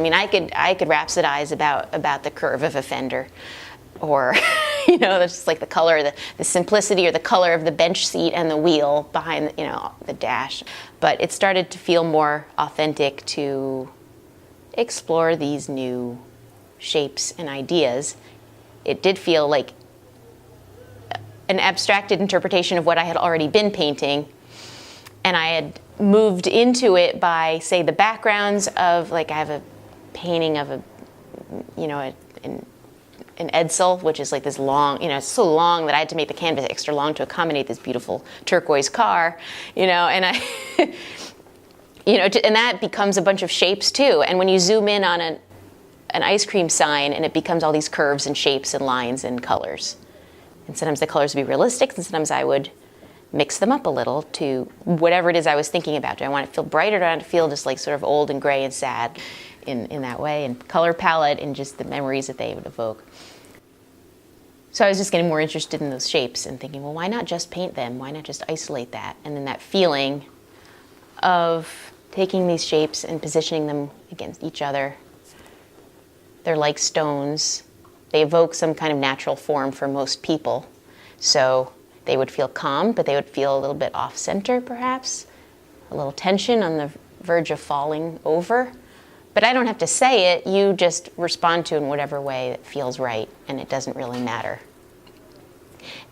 mean, I could rhapsodize about the curve of a fender, or you know, that's just like the color, the simplicity, or the color of the bench seat and the wheel behind, you know, the dash. But it started to feel more authentic to explore these new shapes and ideas. It did feel like an abstracted interpretation of what I had already been painting, and I had moved into it by, say, the backgrounds of, like, I have a painting of a, you know, an Edsel, which is like this long, you know, it's so long that I had to make the canvas extra long to accommodate this beautiful turquoise car, you know, and I, you know, and that becomes a bunch of shapes too. And when you zoom in on an ice cream sign, and it becomes all these curves and shapes and lines and colors. And sometimes the colors would be realistic, and sometimes I would mix them up a little to whatever it is I was thinking about. Do I want it to feel bright, or do I want it to feel just like sort of old and gray and sad in that way? And color palette and just the memories that they would evoke. So I was just getting more interested in those shapes and thinking, well, why not just paint them? Why not just isolate that? And then that feeling of taking these shapes and positioning them against each other. They're like stones. They evoke some kind of natural form for most people. So they would feel calm, but they would feel a little bit off-center, perhaps. A little tension on the verge of falling over. But I don't have to say it, you just respond to it in whatever way that feels right, and it doesn't really matter.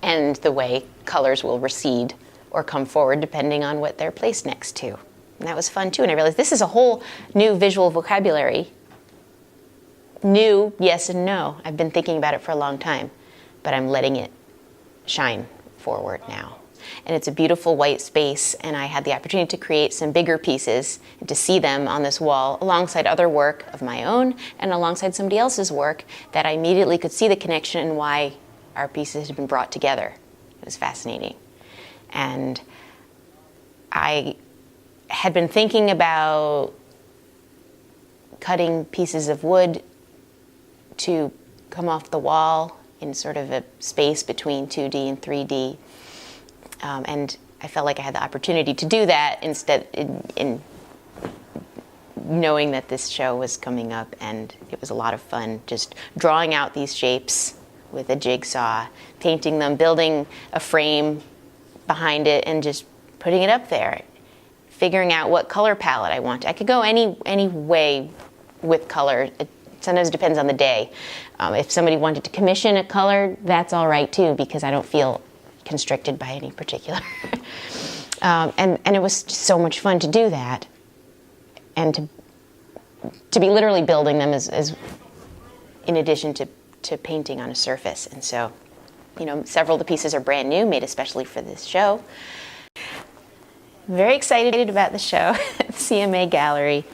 And the way colors will recede or come forward depending on what they're placed next to. And that was fun too, and I realized this is a whole new visual vocabulary. New, yes and no. I've been thinking about it for a long time, but I'm letting it shine forward now. And it's a beautiful white space, and I had the opportunity to create some bigger pieces and to see them on this wall alongside other work of my own and alongside somebody else's work that I immediately could see the connection and why our pieces had been brought together. It was fascinating. And I had been thinking about cutting pieces of wood to come off the wall in sort of a space between 2D and 3D. And I felt like I had the opportunity to do that instead in knowing that this show was coming up, and it was a lot of fun just drawing out these shapes with a jigsaw, painting them, building a frame behind it, and just putting it up there, figuring out what color palette I want. I could go any way with color. It sometimes depends on the day. If somebody wanted to commission a color, that's all right too, because I don't feel constricted by any particular. And it was just so much fun to do that, and to be literally building them as in addition to painting on a surface. And so, you know, several of the pieces are brand new, made especially for this show. I'm very excited about the show at the CMA Gallery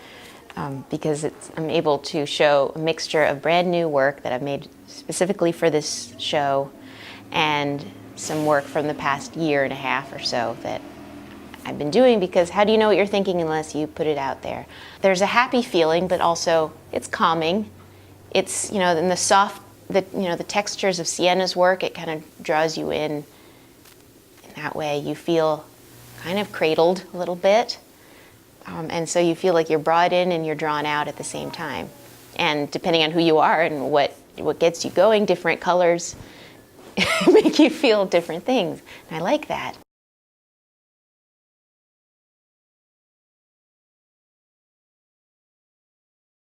because I'm able to show a mixture of brand new work that I've made specifically for this show and some work from the past year and a half or so that I've been doing, because how do you know what you're thinking unless you put it out there? There's a happy feeling, but also it's calming. It's, you know, in the textures of Sienna's work, it kind of draws you in that way. You feel kind of cradled a little bit, and so you feel like you're brought in and you're drawn out at the same time. And depending on who you are and what gets you going, different colors make you feel different things. And I like that.